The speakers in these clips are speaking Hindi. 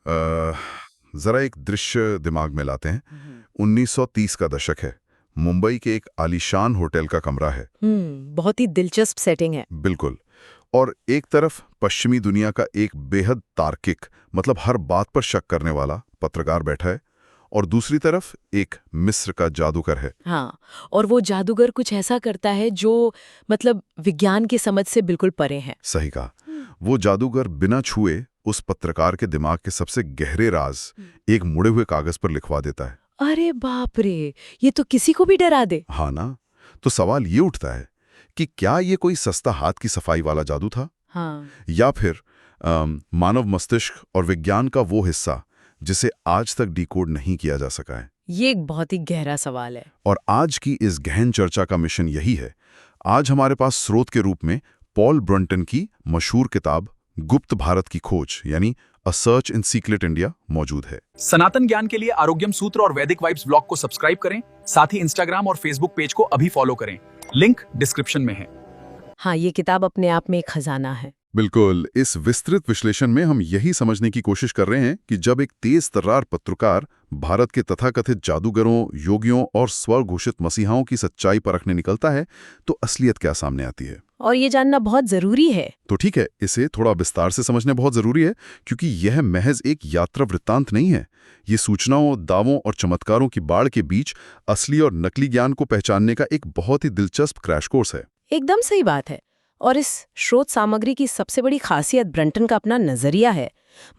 जरा एक दृश्य दिमाग में लाते हैं। 1930 का दशक है। मुंबई के एक आलीशान होटल का कमरा है। बहुत ही दिलचस्प सेटिंग है। बिल्कुल। और एक तरफ पश्चिमी दुनिया का एक बेहद तार्किक, मतलब हर बात पर शक करने वाला पत्रकार बैठा है, और दूसरी तरफ एक मिस्र का जादूगर है। हाँ, और वो जादूगर कुछ ऐसा करता है जो मतलब विज्ञान की समझ से बिल्कुल परे है। सही कहा। वो जादूगर बिना छुए उस पत्रकार के दिमाग के सबसे गहरे राज एक मुड़े हुए कागज पर लिखवा देता है। अरे बाप रे, ये तो किसी को भी डरा दे। हाँ ना। तो सवाल ये उठता है कि क्या ये कोई सस्ता हाथ की सफाई वाला जादू था? हाँ। या फिर मानव मस्तिष्क और विज्ञान का वो हिस्सा जिसे आज तक डिकोड नहीं किया जा सका है? ये एक बहुत ही गहरा सवाल है। और आज की इस गहन चर्चा का मिशन यही है। आज हमारे पास स्रोत के रूप में पॉल ब्रंटन की मशहूर किताब गुप्त भारत की खोज यानी अ सर्च इन सीक्रेट इंडिया मौजूद है। सनातन ज्ञान के लिए आरोग्यम सूत्र और वैदिक वाइब्स ब्लॉग को सब्सक्राइब करें। साथ ही इंस्टाग्राम और फेसबुक पेज को अभी फॉलो करें। लिंक डिस्क्रिप्शन में है। हाँ, ये किताब अपने आप में एक खजाना है। बिल्कुल। इस विस्तृत विश्लेषण में हम यही समझने की कोशिश कर रहे हैं कि जब एक तेज तर्रार पत्रकार भारत के तथाकथित जादूगरों, योगियों और स्वघोषित मसीहाओं की सच्चाई परखने निकलता है तो असलियत क्या सामने आती है। और ये जानना बहुत जरूरी है। तो ठीक है, इसे थोड़ा विस्तार से समझना बहुत जरूरी है, क्योंकि यह महज एक यात्रा वृत्तांत नहीं है। ये सूचनाओं, दावों और चमत्कारों की बाढ़ के बीच असली और नकली ज्ञान को पहचानने का एक बहुत ही दिलचस्प क्रैश कोर्स है। एकदम सही बात है। और इस स्रोत सामग्री की सबसे बड़ी खासियत ब्रंटन का अपना नजरिया है।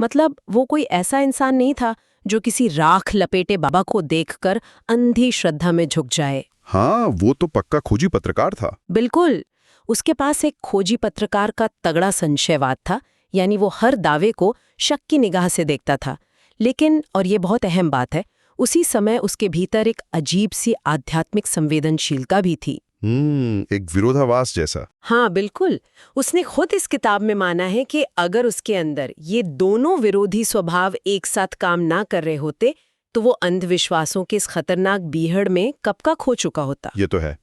मतलब वो कोई ऐसा इंसान नहीं था जो किसी राख लपेटे बाबा को देखकर अंधी श्रद्धा में झुक जाए। हाँ, वो तो पक्का खोजी पत्रकार था। बिल्कुल। उसके पास एक खोजी पत्रकार का तगड़ा संशयवाद था, यानी वो हर दावे को शक की निगाह से देखता था। लेकिन, और ये बहुत अहम बात है, उसी समय उसके भीतर एक अजीब सी आध्यात्मिक संवेदनशीलता भी थी। एक विरोधाभास जैसा। हाँ बिल्कुल। उसने खुद इस किताब में माना है कि अगर उसके अंदर ये दोनों विरोधी स्वभाव एक साथ काम ना कर रहे होते तो वो अंधविश्वासों के इस खतरनाक बीहड़ में कब का खो चुका होता। ये तो है।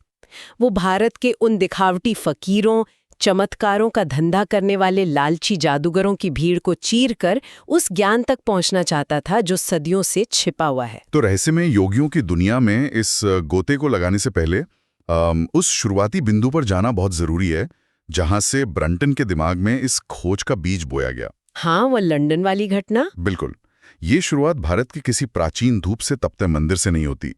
वो भारत के उन दिखावटी फकीरों, चमत्कारों का धंधा करने वाले लालची जादूगरों की भीड़ को चीरकर उस ज्ञान तक पहुंचना चाहता था जो सदियों से छिपा हुआ है। तो रहस्यमय योगियों की दुनिया में इस गोते को लगाने से पहले उस शुरुआती बिंदु पर जाना बहुत जरूरी है जहां से ब्रंटन के दिमाग में इस खोज का बीज बोया गया। हाँ, वो लंदन वाली घटना। बिल्कुल। ये शुरुआत भारत के किसी प्राचीन धूप से तपते मंदिर से नहीं होती।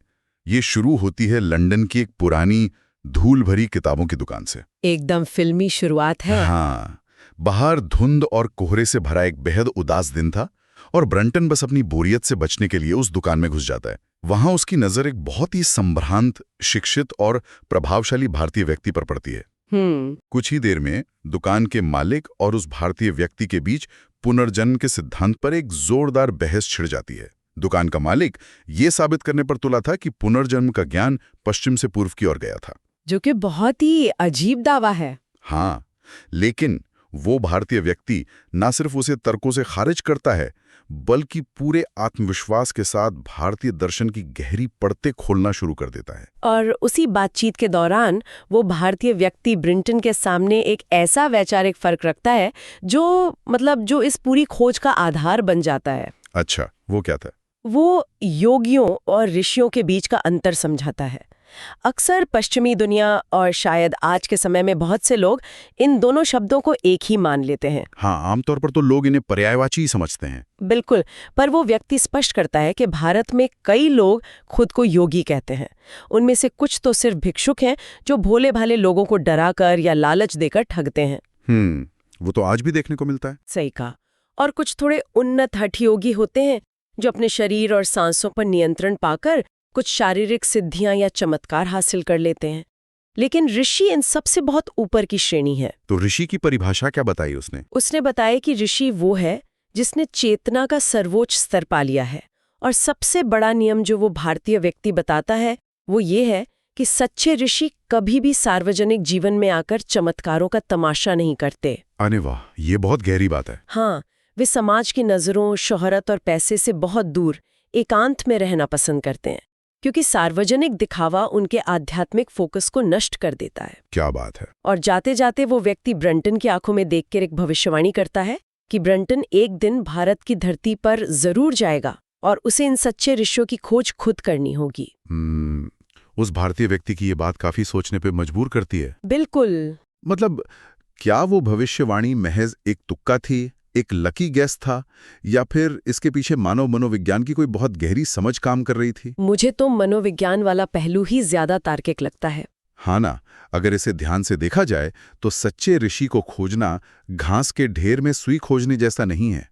ये शुरू होती है लंदन की एक पुरानी धूल भरी किताबों की दुकान से। एकदम फिल्मी शुरुआत है। हाँ। बाहर धुंध और कोहरे से भरा एक बेहद उदास दिन था और ब्रंटन बस अपनी बोरियत से बचने के लिए उस दुकान में घुस जाता है। वहां उसकी नजर एक बहुत ही संभ्रांत, शिक्षित और प्रभावशाली भारतीय व्यक्ति पर पड़ती है। कुछ ही देर में दुकान के मालिक और उस भारतीय व्यक्ति के बीच पुनर्जन्म के सिद्धांत पर एक जोरदार बहस छिड़ जाती है। दुकान का मालिक ये साबित करने पर तुला था कि पुनर्जन्म का ज्ञान पश्चिम से पूर्व की ओर गया था, जो कि बहुत ही अजीब दावा है। हाँ, लेकिन वो भारतीय व्यक्ति न सिर्फ उसे तर्कों से खारिज करता है बल्कि पूरे आत्मविश्वास के साथ भारतीय दर्शन की गहरी परतें खोलना शुरू कर देता है। और उसी बातचीत के दौरान वो भारतीय व्यक्ति ब्रिंटन के सामने एक ऐसा वैचारिक फर्क रखता है जो इस पूरी खोज का आधार बन जाता है। अच्छा, वो क्या था? वो योगियों और ऋषियों के बीच का अंतर समझाता है। अक्सर पश्चिमी दुनिया और शायद आज के समय में बहुत से लोग इन दोनों शब्दों को एक ही मान लेते हैं। हाँ, आमतौर पर तो लोग इन्हें पर्यायवाची ही समझते हैं। बिल्कुल। पर वो व्यक्ति स्पष्ट करता है कि भारत में कई लोग खुद को योगी कहते हैं। उनमें से कुछ तो सिर्फ भिक्षुक हैं जो भोले भाले लोगों को डराकर या लालच देकर ठगते हैं। वो तो आज भी देखने को मिलता है। सही कहा। और कुछ थोड़े उन्नत हठ योगी होते हैं जो अपने शरीर और सांसों पर नियंत्रण पाकर कुछ शारीरिक सिद्धियां या चमत्कार हासिल कर लेते हैं। लेकिन ऋषि इन सबसे बहुत ऊपर की श्रेणी है। तो ऋषि की परिभाषा क्या बताई उसने? उसने बताया कि ऋषि वो है जिसने चेतना का सर्वोच्च स्तर पा लिया है। और सबसे बड़ा नियम जो वो भारतीय व्यक्ति बताता है वो ये है कि सच्चे ऋषि कभी भी सार्वजनिक जीवन में आकर चमत्कारों का तमाशा नहीं करते। अरे वाह, ये बहुत गहरी बात है। हाँ, वे समाज की नजरों, शोहरत और पैसे से बहुत दूर एकांत में रहना पसंद करते हैं, क्योंकि सार्वजनिक दिखावा उनके आध्यात्मिक फोकस को नष्ट कर देता है। क्या बात है। और जाते जाते वो व्यक्ति ब्रंटन की आंखों में देखकर एक भविष्यवाणी करता है कि ब्रंटन एक दिन भारत की धरती पर जरूर जाएगा और उसे इन सच्चे ऋषियों की खोज खुद करनी होगी। उस भारतीय व्यक्ति की ये बात काफी सोचने पे मजबूर करती है। बिल्कुल। मतलब क्या वो भविष्यवाणी महज एक तुक्का थी, एक लकी गैस था, या फिर इसके पीछे मानव मनोविज्ञान की कोई बहुत गहरी समझ काम कर रही थी? मुझे तो मनोविज्ञान वाला पहलू ही ज्यादा तार्किक लगता है। हाँ ना, अगर इसे ध्यान से देखा जाए तो सच्चे ऋषि को खोजना घास के ढेर में सुई खोजने जैसा नहीं है,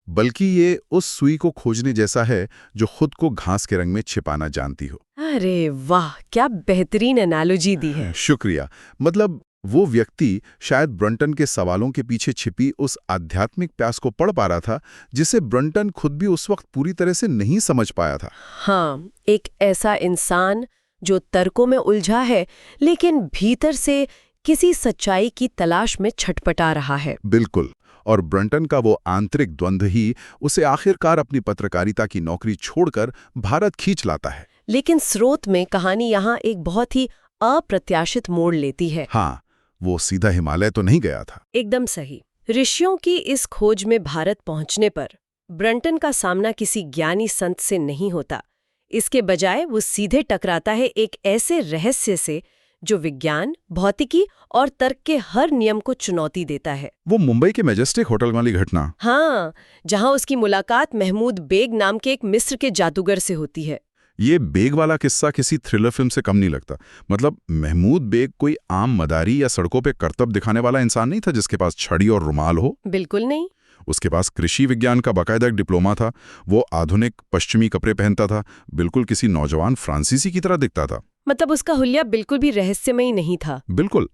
बल्कि ये उस सुई को खोजने जैसा है जो खुद को घास के रंग में छिपाना जानती हो। अरे वाह, क्या बेहतरीन एनालॉजी दी है। शुक्रिया। मतलब वो व्यक्ति शायद ब्रंटन के सवालों के पीछे छिपी उस आध्यात्मिक प्यास को पढ़ पा रहा था जिसे ब्रंटन खुद भी उस वक्त पूरी तरह से नहीं समझ पाया था। हाँ, एक ऐसा इंसान जो तर्कों में उलझा है लेकिन भीतर से किसी सच्चाई की तलाश में छटपटा रहा है। बिल्कुल। और ब्रंटन का वो आंतरिक द्वंद्व ही उसे आखिरकार अपनी पत्रकारिता की नौकरी छोड़कर भारत खींच लाता है। लेकिन स्रोत में कहानी यहाँ एक बहुत ही अप्रत्याशित मोड़ लेती है। हाँ, वो सीधा हिमालय तो नहीं गया था। एकदम सही। ऋषियों की इस खोज में भारत पहुंचने पर ब्रंटन का सामना किसी ज्ञानी संत से नहीं होता। इसके बजाय वो सीधे टकराता है एक ऐसे रहस्य से जो विज्ञान, भौतिकी और तर्क के हर नियम को चुनौती देता है। वो मुंबई के मैजेस्टिक होटल वाली घटना। हाँ, जहां उसकी मुलाकात महमूद बेग नाम के एक मिस्र के जादूगर से होती है। ये बेग वाला किस्सा किसी थ्रिलर फिल्म से कम नहीं लगता। मतलब महमूद बेग कोई आम मदारी या सड़कों पे करतब दिखाने वाला इंसान नहीं था जिसके पास छड़ी और रुमाल हो। बिल्कुल नहीं। उसके पास कृषि विज्ञान का बाकायदा एक डिप्लोमा था। वो आधुनिक पश्चिमी कपड़े पहनता था, बिल्कुल किसी नौजवान फ्रांसीसी की तरह दिखता था। मतलब उसका हुलिया बिल्कुल भी रहस्यमयी नहीं था। बिल्कुल।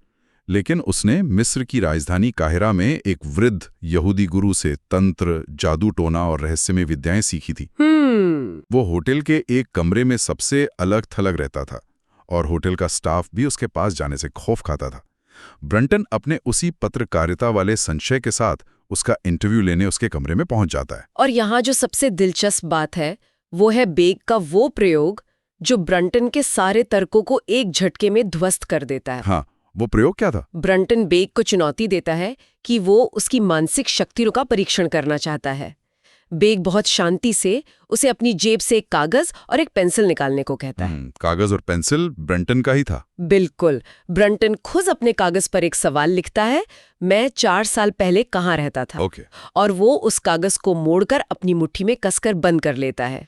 लेकिन उसने मिस्र की राजधानी काहिरा में एक वृद्ध यहूदी गुरु से तंत्र, जादू टोना और रहस्यमय विद्याएं सीखी थी। वो होटल के एक कमरे में सबसे अलग थलग रहता था और होटल का स्टाफ भी उसके पास जाने से खौफ खाता था। ब्रंटन अपने उसी पत्रकारिता वाले संशय के साथ उसका इंटरव्यू लेने उसके कमरे में पहुंच जाता है। और यहाँ जो सबसे दिलचस्प बात है वो है बेग का वो प्रयोग जो ब्रंटन के सारे तर्कों को एक झटके में ध्वस्त कर देता है। हाँ, वो प्रयोग क्या था? ब्रंटन बेग को चुनौती देता है कि वो उसकी मानसिक शक्तियों का परीक्षण करना चाहता है। बेग बहुत शांति से उसे अपनी जेब से एक कागज और एक पेंसिल निकालने को कहता है। कागज और पेंसिल ब्रंटन का ही था। बिल्कुल। ब्रंटन खुद अपने कागज पर एक सवाल लिखता है, मैं 4 साल पहले कहाँ रहता था। और वो उस कागज को मोड़कर अपनी मुट्ठी में कसकर बंद कर लेता है।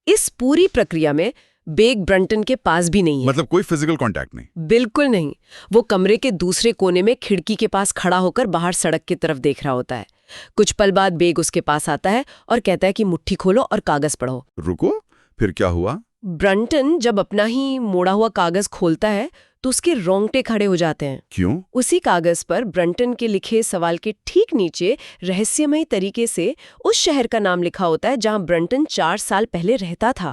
इस पूरी प्रक्रिया में बेग ब्रंटन के पास भी नहीं है। मतलब कोई फिजिकल कांटेक्ट नहीं? बिल्कुल नहीं। वो कमरे के दूसरे कोने में खिड़की के पास खड़ा होकर बाहर सड़क की तरफ देख रहा होता है। कुछ पल बाद बेग उसके पास आता है और कहता है कि मुट्ठी खोलो और कागज पढ़ो। रुको, फिर क्या हुआ? ब्रंटन जब अपना ही मोड़ा हुआ कागज खोलता है तो उसके रोंगटे खड़े हो जाते हैं। क्यों? उसी कागज पर ब्रंटन के लिखे सवाल के ठीक नीचे रहस्यमय तरीके से उस शहर का नाम लिखा होता है जहां ब्रंटन 4 साल पहले रहता था।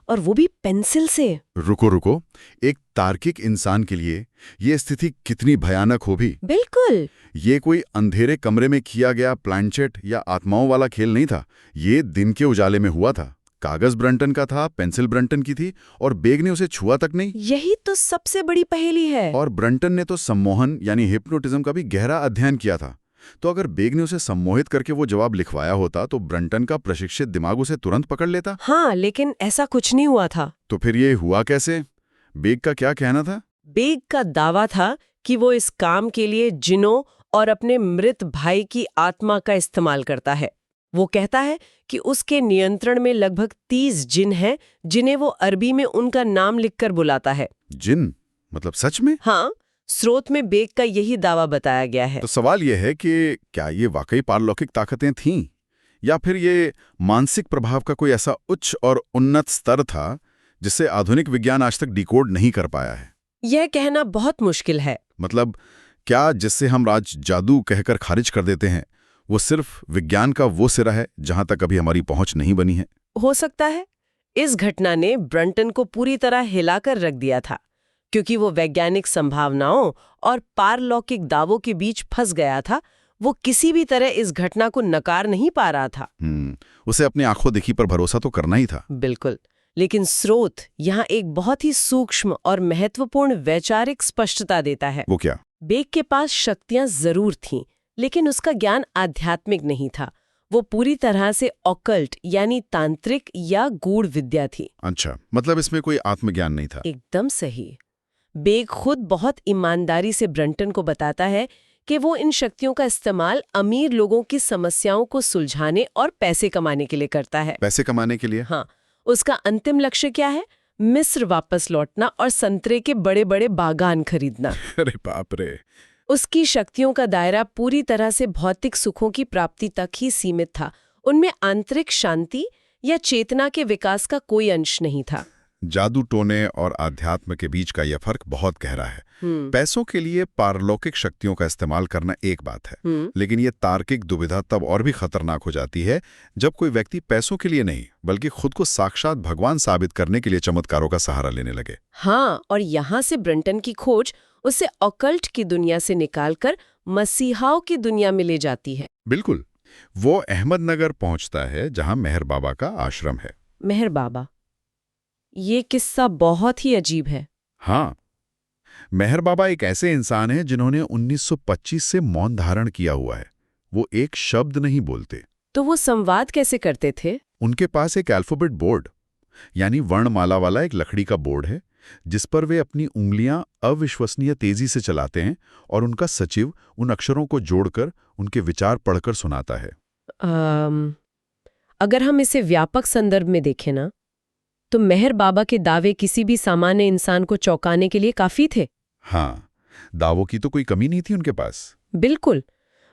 और वो भी पेंसिल से। रुको, एक तार्किक इंसान के लिए ये स्थिति कितनी भयानक हो भी। बिल्कुल। ये कोई अंधेरे कमरे में किया गया प्लानचेट या आत्माओं वाला खेल नहीं था। ये दिन के उजाले में हुआ था। कागज ब्रंटन का था, पेंसिल ब्रंटन की थी और बेग ने उसे छुआ तक नहीं। यही तो सबसे बड़ी पहेली है। और ब्रंटन ने तो सम्मोहन यानी हिप्नोटिज्म का भी गहरा अध्ययन किया था। तो अगर बेग ने उसे सम्मोहित करके वो जवाब लिखवाया होता तो ब्रंटन का प्रशिक्षित दिमाग उसे तुरंत पकड़ लेता। हाँ, लेकिन ऐसा कुछ नहीं हुआ था। तो फिर ये हुआ कैसे? बेग का क्या कहना था? बेग का दावा था कि वो इस काम के लिए जिनों और अपने मृत भाई की आत्मा का इस्तेमाल करता है। वो कहता है कि उसके नियंत्रण में लगभग 30 जिन हैं जिन्हें वो अरबी में उनका नाम लिखकर बुलाता है। जिन? मतलब सच में? हाँ, स्रोत में बेग का यही दावा बताया गया है। तो सवाल यह है कि क्या ये वाकई पारलौकिक ताकतें थीं या फिर ये मानसिक प्रभाव का कोई ऐसा उच्च और उन्नत स्तर था जिसे आधुनिक विज्ञान आज तक डिकोड नहीं कर पाया है? यह कहना बहुत मुश्किल है। मतलब क्या जिससे हम आज जादू कहकर खारिज कर देते हैं वो सिर्फ विज्ञान का वो सिरा है जहां तक अभी हमारी पहुंच नहीं बनी है? हो सकता है। इस घटना ने ब्रंटन को पूरी तरह हिलाकर रख दिया था क्योंकि वो वैज्ञानिक संभावनाओं और पारलौकिक दावों के बीच फंस गया था। वो किसी भी तरह इस घटना को नकार नहीं पा रहा था। उसे अपनी आंखों देखी पर भरोसा तो करना ही था। बिल्कुल। लेकिन स्रोत यहाँ एक बहुत ही सूक्ष्म और महत्वपूर्ण वैचारिक स्पष्टता देता है। वो क्या? बेग के पास शक्तियां जरूर थीं, लेकिन उसका ज्ञान आध्यात्मिक नहीं था। वो पूरी तरह से ऑकल्ट यानी तांत्रिक या गूढ़ विद्या थी। अच्छा, मतलब इसमें कोई आत्मज्ञान नहीं था। एकदम सही। बेग खुद बहुत ईमानदारी से ब्रंटन को बताता है कि वो इन शक्तियों का इस्तेमाल अमीर लोगों की समस्याओं को सुलझाने और पैसे कमाने के लिए करता है। पैसे कमाने के लिए? हाँ, उसका अंतिम लक्ष्य क्या है? मिस्र वापस लौटना और संतरे के बड़े बड़े बागान खरीदना। अरे बाप रे। उसकी शक्तियों का दायरा पूरी तरह से भौतिक सुखों की प्राप्ति तक ही सीमित था। उनमें आंतरिक शांति या चेतना के विकास का कोई अंश नहीं था। जादू टोने और आध्यात्म के बीच का यह फर्क बहुत गहरा है। पैसों के लिए पारलौकिक शक्तियों का इस्तेमाल करना एक बात है, लेकिन ये तार्किक दुविधा तब और भी खतरनाक हो जाती है जब कोई व्यक्ति पैसों के लिए नहीं बल्कि खुद को साक्षात भगवान साबित करने के लिए चमत्कारों का सहारा लेने लगे। हाँ, और यहाँ से ब्रंटन की खोज उसे ऑकल्ट की दुनिया से निकालकर मसीहाओं की दुनिया में ले जाती है। बिल्कुल। वो अहमदनगर पहुंचता है जहां मेहर बाबा का आश्रम है। मेहर बाबा, ये किस्सा बहुत ही अजीब है। हाँ, मेहर बाबा एक ऐसे इंसान हैं जिन्होंने 1925 से मौन धारण किया हुआ है। वो एक शब्द नहीं बोलते। तो वो संवाद कैसे करते थे? उनके पास एक अल्फाबेट बोर्ड यानी वर्णमाला वाला एक लकड़ी का बोर्ड है जिस पर वे अपनी उंगलियां अविश्वसनीय तेजी से चलाते हैं और उनका सचिव उन अक्षरों को जोड़कर उनके विचार पढ़कर सुनाता है। अगर हम इसे व्यापक संदर्भ में देखें ना, तो मेहर बाबा के दावे किसी भी सामान्य इंसान को चौंकाने के लिए काफी थे। हाँ, दावों की तो कोई कमी नहीं थी उनके पास। बिल्कुल।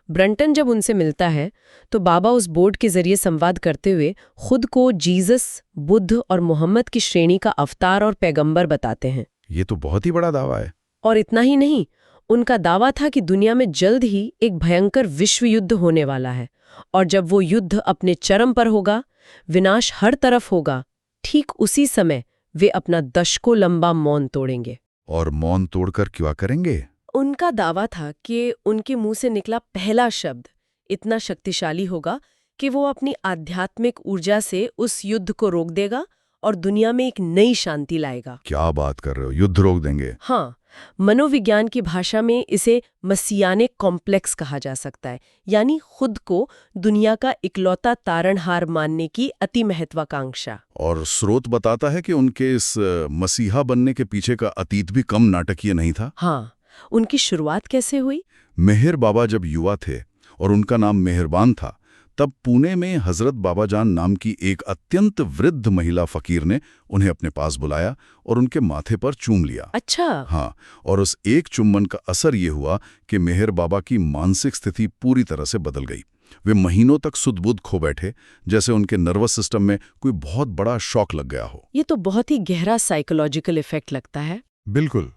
ब्रंटन जब उनसे मिलता है तो बाबा उस बोर्ड के जरिए संवाद करते हुए खुद को जीसस, बुद्ध और मोहम्मद की श्रेणी का अवतार और पैगंबर बताते हैं। ये तो बहुत ही बड़ा दावा है। और इतना ही नहीं, उनका दावा था कि दुनिया में जल्द ही एक भयंकर विश्व युद्ध होने वाला है और जब वो युद्ध अपने चरम पर होगा, विनाश हर तरफ होगा, ठीक उसी समय वे अपना दशकों लंबा मौन तोड़ेंगे। और मौन तोड़कर क्या करेंगे? उनका दावा था कि उनके मुंह से निकला पहला शब्द इतना शक्तिशाली होगा कि वो अपनी आध्यात्मिक ऊर्जा से उस युद्ध को रोक देगा और दुनिया में एक नई शांति लाएगा। क्या बात कर रहे हो? युद्ध रोक देंगे? हाँ, मनोविज्ञान की भाषा में इसे मसीयानिक कॉम्प्लेक्स कहा जा सकता है, यानी खुद को दुनिया का इकलौता तारणहार मानने की अति महत्वाकांक्षा। और स्रोत बताता है कि उनके इस मसीहा बनने के पीछे का अतीत भी कम नाटकीय नहीं था। हाँ, उनकी शुरुआत कैसे हुई? मेहर बाबा जब युवा थे और उनका नाम मेहरबान था, तब पुणे में हजरत बाबाजान नाम की एक अत्यंत वृद्ध महिला फकीर ने उन्हें अपने पास बुलाया और उनके माथे पर चूम लिया। अच्छा। हाँ, और उस एक चुम्बन का असर ये हुआ कि मेहर बाबा की मानसिक स्थिति पूरी तरह से बदल गई। वे महीनों तक सुध-बुध खो बैठे, जैसे उनके नर्वस सिस्टम में कोई बहुत बड़ा शॉक लग गया हो। ये तो बहुत ही गहरा साइकोलॉजिकल इफेक्ट लगता है। बिल्कुल।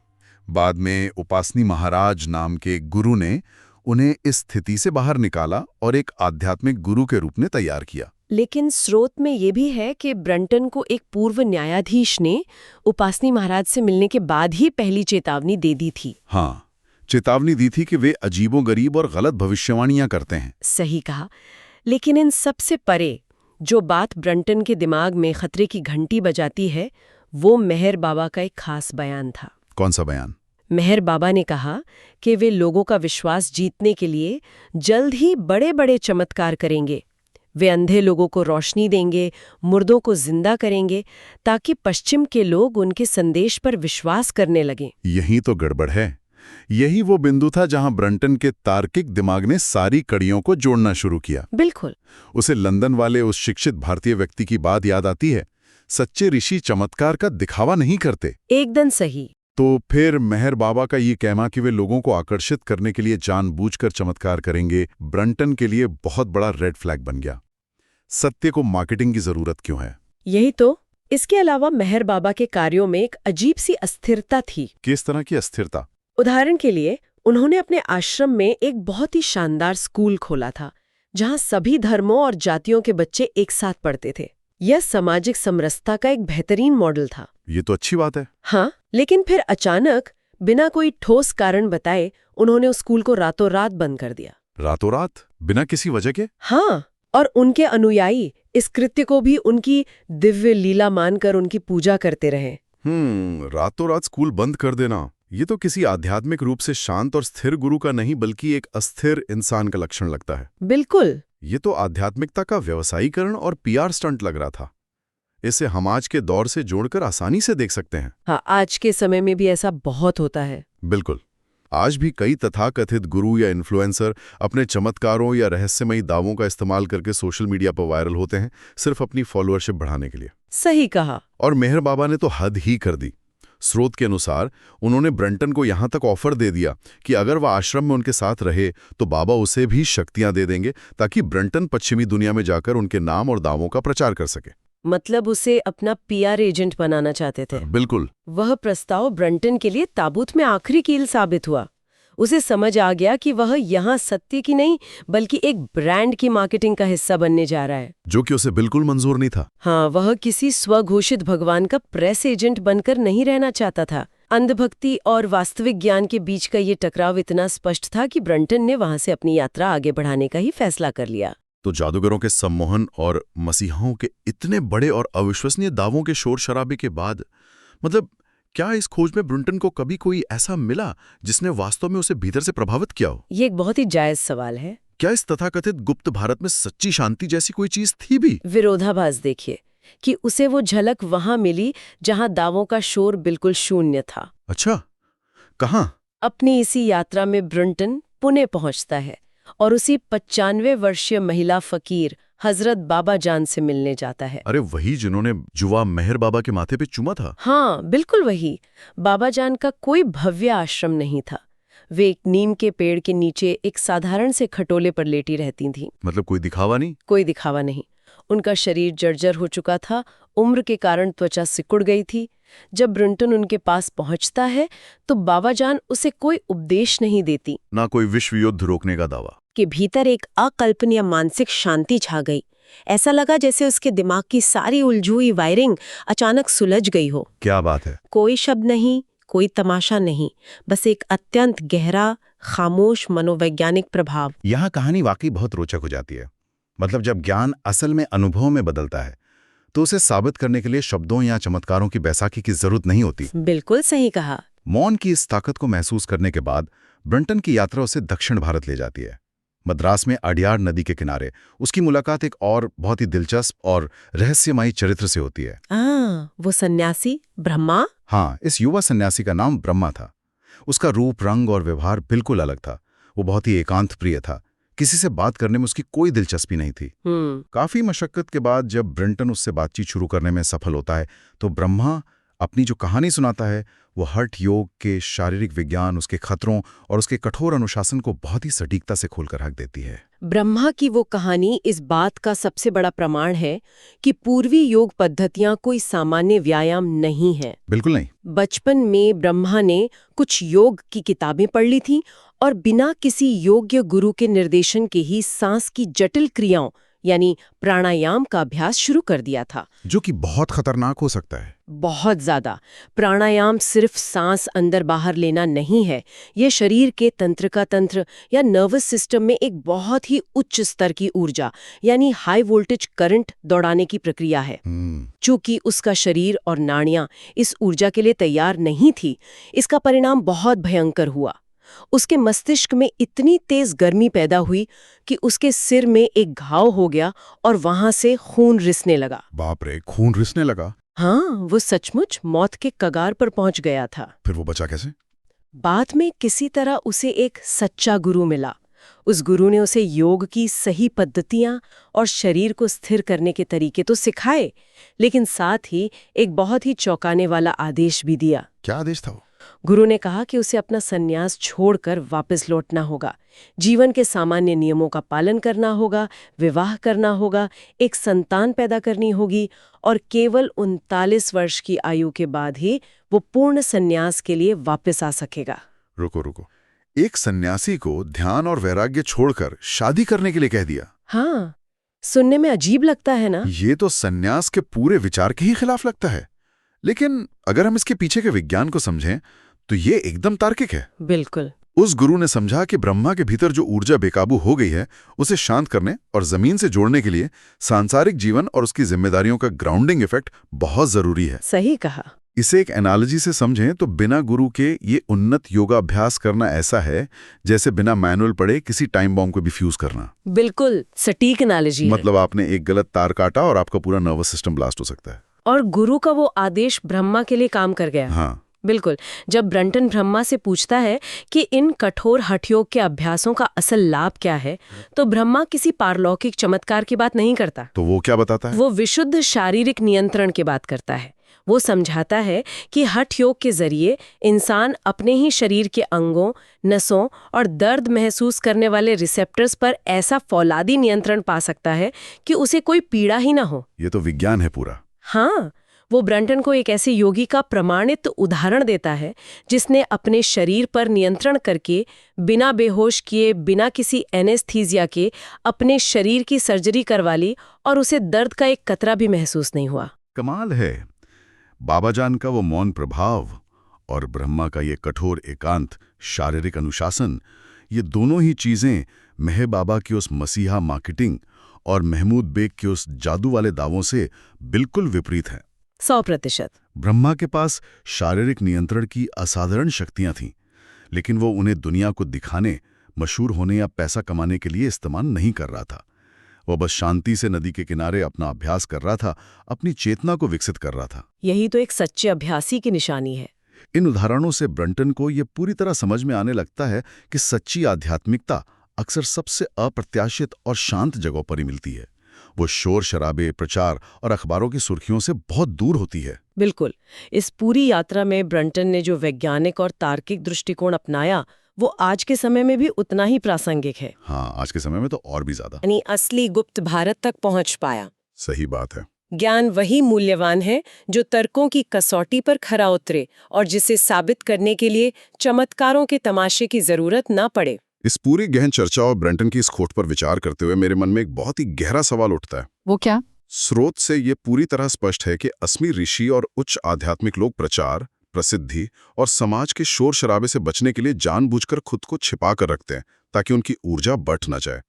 बाद में उपासनी महाराज नाम के गुरु ने उन्हें इस स्थिति से बाहर निकाला और एक आध्यात्मिक गुरु के रूप में तैयार किया। लेकिन स्रोत में ये भी है कि ब्रंटन को एक पूर्व न्यायाधीश ने उपासनी महाराज से मिलने के बाद ही पहली चेतावनी दे दी थी। हाँ, चेतावनी दी थी कि वे अजीबोगरीब और गलत भविष्यवाणियां करते हैं। सही कहा। लेकिन इन सबसे परे जो बात ब्रंटन के दिमाग में खतरे की घंटी बजाती है, वो मेहर बाबा का एक खास बयान था। कौन सा बयान? मेहर बाबा ने कहा कि वे लोगों का विश्वास जीतने के लिए जल्द ही बड़े बड़े चमत्कार करेंगे। वे अंधे लोगों को रोशनी देंगे, मुर्दों को जिंदा करेंगे, ताकि पश्चिम के लोग उनके संदेश पर विश्वास करने लगें। यही तो गड़बड़ है। यही वो बिंदु था जहां ब्रंटन के तार्किक दिमाग ने सारी कड़ियों को जोड़ना शुरू किया। बिल्कुल। उसे लंदन वाले उस शिक्षित भारतीय व्यक्ति की बात याद आती है, सच्चे ऋषि चमत्कार का दिखावा नहीं करते। एकदम सही। तो फिर मेहर बाबा का ये कहना कि वे लोगों को आकर्षित करने के लिए जानबूझकर चमत्कार करेंगे, ब्रंटन के लिए बहुत बड़ा रेड फ्लैग बन गया। सत्य को मार्केटिंग की जरूरत क्यों है? यही तो। इसके अलावा मेहर बाबा के कार्यों में एक अजीब सी अस्थिरता थी। किस तरह की अस्थिरता? उदाहरण के लिए, उन्होंने अपने आश्रम में एक बहुत ही शानदार स्कूल खोला था, जहां सभी धर्मों और जातियों के बच्चे एक साथ पढ़ते थे। यह सामाजिक समरसता का एक बेहतरीन मॉडल था। ये तो अच्छी बात है। हाँ, लेकिन फिर अचानक बिना कोई ठोस कारण बताए उन्होंने उस स्कूल को रातों रात बंद कर दिया। रातों रात? बिना किसी वजह के? हाँ, और उनके अनुयायी इस कृत्य को भी उनकी दिव्य लीला मानकर उनकी पूजा करते रहे। रातों रात स्कूल बंद कर देना, ये तो किसी आध्यात्मिक रूप से शांत और स्थिर गुरु का नहीं बल्कि एक अस्थिर इंसान का लक्षण लगता है। बिल्कुल। ये तो आध्यात्मिकता का व्यवसायीकरण और पीआर स्टंट लग रहा था। इसे हम आज के दौर से जोड़कर आसानी से देख सकते हैं। हाँ, आज के समय में भी ऐसा बहुत होता है। बिल्कुल। आज भी कई तथाकथित गुरु या इन्फ्लुएंसर अपने चमत्कारों या रहस्यमयी दावों का इस्तेमाल करके सोशल मीडिया पर वायरल होते हैं, सिर्फ अपनी फॉलोअरशिप बढ़ाने के लिए। सही कहा। और मेहर बाबा ने तो हद ही कर दी। स्रोत के अनुसार उन्होंने ब्रंटन को यहां तक ऑफर दे दिया कि अगर वह आश्रम में उनके साथ रहे तो बाबा उसे भी शक्तियां दे देंगे ताकि ब्रंटन पश्चिमी दुनिया में जाकर उनके नाम और दावों का प्रचार कर सके। मतलब उसे अपना पीआर एजेंट बनाना चाहते थे। बिल्कुल। वह प्रस्ताव ब्रंटन के लिए ताबूत में आखिरी कील साबित हुआ। उसे समझ आ गया कि वह यहाँ सत्य की नहीं बल्कि एक ब्रांड की मार्केटिंग का हिस्सा बनने जा रहा है, जो कि उसे बिल्कुल मंजूर नहीं था। हाँ, वह किसी स्वघोषित भगवान का प्रेस एजेंट बनकर नहीं रहना चाहता था। अंधभक्ति और वास्तविक ज्ञान के बीच का ये टकराव इतना स्पष्ट था कि ब्रंटन ने वहां से अपनी यात्रा आगे बढ़ाने का ही फैसला कर लिया। तो जादूगरों के सम्मोहन और मसीहाओं के इतने बड़े और अविश्वसनीय दावों के शोर शराबे के बाद, मतलब क्या इस खोज में ब्रंटन को कभी कोई ऐसा मिला जिसने वास्तव में उसे भीतर से प्रभावित किया हो? ये एक बहुत ही जायज सवाल है। क्या इस तथाकथित गुप्त भारत में सच्ची शांति जैसी कोई चीज थी भी? विरोधाभास देखिए कि उसे वो झलक वहां मिली जहां दावों का शोर बिल्कुल शून्य था। अच्छा, कहाँ? अपनी इसी यात्रा में ब्रंटन पुणे पहुंचता है और उसी 95 वर्षीय महिला फकीर हजरत बाबा जान से मिलने जाता है। अरे वही जिन्होंने जुआ मेहर बाबा के माथे पे चुमा था? हाँ, बिल्कुल वही। बाबा जान का कोई भव्य आश्रम नहीं था। वे एक नीम के पेड़ के नीचे एक साधारण से खटोले पर लेटी रहती थीं। मतलब कोई दिखावा नहीं? कोई दिखावा नहीं। उनका शरीर जर्जर हो चुका था, उम्र के कारण त्वचा सिकुड़ गई थी। जब ब्रंटन उनके पास पहुंचता है तो बाबा जान उसे कोई उपदेश नहीं देती, ना कोई विश्व युद्ध रोकने का दावा। के भीतर एक अकल्पनीय मानसिक शांति छा गई। ऐसा लगा जैसे उसके दिमाग की सारी उलझी वायरिंग अचानक सुलझ गई हो। क्या बात है। कोई शब्द नहीं, कोई तमाशा नहीं, बस एक अत्यंत गहरा, खामोश मनोवैज्ञानिक प्रभाव। यहाँ कहानी वाकई बहुत रोचक हो जाती है। मतलब जब ज्ञान असल में अनुभव में बदलता है तो उसे साबित करने के लिए शब्दों या चमत्कारों की बैसाखी की जरूरत नहीं होती। बिल्कुल सही कहा। मौन की इस ताकत को महसूस करने के बाद ब्रंटन की यात्रा उसे दक्षिण भारत ले जाती है। मद्रास में अडियार नदी के किनारे उसकी मुलाकात एक और बहुत ही दिलचस्प और रहस्यमयी चरित्र से होती है। वो सन्यासी ब्रह्मा? हाँ, इस युवा सन्यासी का नाम ब्रह्मा था। उसका रूप, रंग और व्यवहार बिल्कुल अलग था। वो बहुत ही एकांत प्रिय था। किसी से बात करने में उसकी कोई दिलचस्पी नहीं थी। काफी मशक्कत के बाद जब ब्रंटन उससे बातचीत शुरू करने में सफल होता है तो ब्रह्मा अपनी जो कहानी सुनाता है वो हठ योग के शारीरिक विज्ञान, उसके खतरों और उसके कठोर अनुशासन को बहुत ही सटीकता से खोलकर रख देती है। ब्रह्मा की वो कहानी इस बात का सबसे बड़ा प्रमाण है कि पूर्वी योग पद्धतियां कोई सामान्य व्यायाम नहीं है। बिल्कुल नहीं। बचपन में ब्रह्मा ने कुछ योग की किताबें पढ़ ली थी और बिना किसी योग्य गुरु के निर्देशन के ही सांस की जटिल क्रियाओं यानी प्राणायाम का अभ्यास शुरू कर दिया था, जो कि बहुत खतरनाक हो सकता है। बहुत ज्यादा। प्राणायाम सिर्फ सांस अंदर बाहर लेना नहीं है, ये शरीर के तंत्रिका तंत्र या नर्वस सिस्टम में एक बहुत ही उच्च स्तर की ऊर्जा यानी हाई वोल्टेज करंट दौड़ाने की प्रक्रिया है। चूंकि उसका शरीर और नाड़ियां इस ऊर्जा के लिए तैयार नहीं थी, इसका परिणाम बहुत भयंकर हुआ। उसके मस्तिष्क में इतनी तेज गर्मी पैदा हुई कि उसके सिर में एक घाव हो गया और वहां से खून रिसने लगा। बाप रे, खून रिसने लगा? हाँ, वो सचमुच मौत के कगार पर पहुंच गया था। फिर वो बचा कैसे? बाद में किसी तरह उसे एक सच्चा गुरु मिला। उस गुरु ने उसे योग की सही पद्धतियां और शरीर को स्थिर करने के तरीके तो सिखाए, लेकिन साथ ही एक बहुत ही चौंकाने वाला आदेश भी दिया। क्या आदेश था वो? गुरु ने कहा कि उसे अपना संन्यास छोड़कर वापस लौटना होगा, जीवन के सामान्य नियमों का पालन करना होगा, विवाह करना होगा, एक संतान पैदा करनी होगी और केवल 39 वर्ष की आयु के बाद ही वो पूर्ण संन्यास के लिए वापस आ सकेगा। रुको, एक सन्यासी को ध्यान और वैराग्य छोड़कर शादी करने के लिए कह दिया? हाँ, सुनने में अजीब लगता है ना? ये तो सन्यास के पूरे विचार के ही खिलाफ लगता है। लेकिन अगर हम इसके पीछे के विज्ञान को समझें तो ये एकदम तार्किक है। बिल्कुल। उस गुरु ने समझा कि ब्रह्मा के भीतर जो ऊर्जा बेकाबू हो गई है उसे शांत करने और जमीन से जोड़ने के लिए सांसारिक जीवन और उसकी जिम्मेदारियों का ग्राउंडिंग इफेक्ट बहुत जरूरी है। सही कहा। इसे एक एनालॉजी से समझें तो बिना गुरु के ये उन्नत योगाभ्यास करना ऐसा है जैसे बिना मैनुअल पढ़े किसी टाइम बॉम्ब को भी फ्यूज करना। बिल्कुल सटीक एनालॉजी है। मतलब आपने एक गलत तार काटा और आपका पूरा नर्वस सिस्टम ब्लास्ट हो सकता है। और गुरु का वो आदेश ब्रह्मा के लिए काम कर गया। हाँ, बिल्कुल। जब ब्रंटन ब्रह्मा से पूछता है कि इन कठोर हठयोग के अभ्यासों का असल लाभ क्या है, तो ब्रह्मा किसी पारलौकिक चमत्कार की बात नहीं करता। तो वो क्या बताता है? वो विशुद्ध शारीरिक नियंत्रण की बात करता है। वो समझाता है कि हठ योग के जरिए इंसान अपने ही शरीर के अंगों, नसों और दर्द महसूस करने वाले रिसेप्टर्स पर ऐसा फौलादी नियंत्रण पा सकता है कि उसे कोई पीड़ा ही ना हो। ये तो विज्ञान है पूरा। हाँ, वो ब्रंटन को एक ऐसे योगी का प्रमाणित उदाहरण देता है जिसने अपने शरीर पर नियंत्रण करके बिना बेहोश किए, बिना किसी एनेस्थीसिया के अपने शरीर की सर्जरी करवा ली और उसे दर्द का एक कतरा भी महसूस नहीं हुआ। कमाल है। बाबा जान का वो मौन प्रभाव और ब्रह्मा का ये कठोर एकांत, शारीरिक अनुशासन, ये दोनों ही चीजें मेह बाबा की उस मसीहा मार्केटिंग और महमूद बेग के उस जादू वाले दावों से बिल्कुल विपरीत हैं। 100%। ब्रह्मा के पास शारीरिक नियंत्रण की असाधारण शक्तियां थीं, लेकिन वो उन्हें दुनिया को दिखाने, मशहूर होने या पैसा कमाने के लिए इस्तेमाल नहीं कर रहा था। वो बस शांति से नदी के किनारे अपना अभ्यास कर रहा था, अपनी चेतना को विकसित कर रहा था। यही तो एक सच्चे अभ्यासी की निशानी है। इन उदाहरणों से ब्रंटन को ये पूरी तरह समझ में आने लगता है कि सच्ची आध्यात्मिकता अक्सर सबसे अप्रत्याशित और शांत जगहों पर ही मिलती है। वो शोर शराबे, प्रचार और अखबारों की सुर्खियों से बहुत दूर होती है। बिल्कुल। इस पूरी यात्रा में ब्रंटन ने जो वैज्ञानिक और तार्किक दृष्टिकोण अपनाया, वो आज के समय में भी उतना ही प्रासंगिक है। हाँ, आज के समय में तो और भी ज्यादा। यानी असली गुप्त भारत तक पहुंच पाया। सही बात है। ज्ञान वही मूल्यवान है जो तर्कों की कसौटी पर खरा उतरे और जिसे साबित करने के लिए चमत्कारों के तमाशे की जरूरत ना पड़े। इस पूरी गहन चर्चा और ब्रंटन की इस खोट पर विचार करते हुए मेरे मन में एक बहुत ही गहरा सवाल उठता है। वो क्या? स्रोत से ये पूरी तरह स्पष्ट है कि असली ऋषि और उच्च आध्यात्मिक लोग प्रचार, प्रसिद्धि और समाज के शोर शराबे से बचने के लिए जानबूझकर खुद को छिपा कर रखते हैं ताकि उनकी ऊर्जा बट न जाए।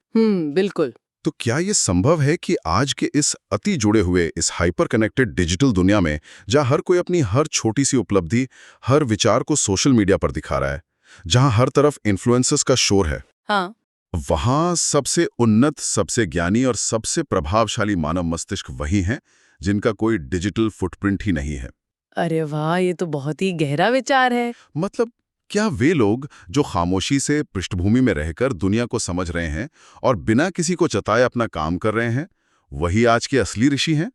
बिल्कुल। तो क्या ये संभव है कि आज के इस अति जुड़े हुए, इस हाइपर कनेक्टेड डिजिटल दुनिया में, जहां हर कोई अपनी हर छोटी सी उपलब्धि, हर विचार को सोशल मीडिया पर दिखा रहा है, जहां हर तरफ इन्फ्लुएंसर्स का शोर है, हाँ, वहां सबसे उन्नत, सबसे ज्ञानी और सबसे प्रभावशाली मानव मस्तिष्क वही हैं जिनका कोई डिजिटल फुटप्रिंट ही नहीं है? अरे वाह, ये तो बहुत ही गहरा विचार है। मतलब क्या वे लोग जो खामोशी से पृष्ठभूमि में रहकर दुनिया को समझ रहे हैं और बिना किसी को चताए अपना काम कर रहे हैं, वही आज के असली ऋषि हैं?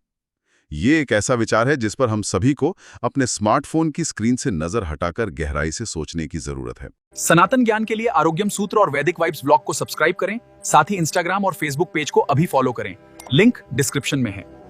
ये एक ऐसा विचार है जिस पर हम सभी को अपने स्मार्टफोन की स्क्रीन से नजर हटाकर गहराई से सोचने की जरूरत है। सनातन ज्ञान के लिए आरोग्यम सूत्र और वैदिक वाइब्स ब्लॉग को सब्सक्राइब करें। साथ ही इंस्टाग्राम और फेसबुक पेज को अभी फॉलो करें। लिंक डिस्क्रिप्शन में है।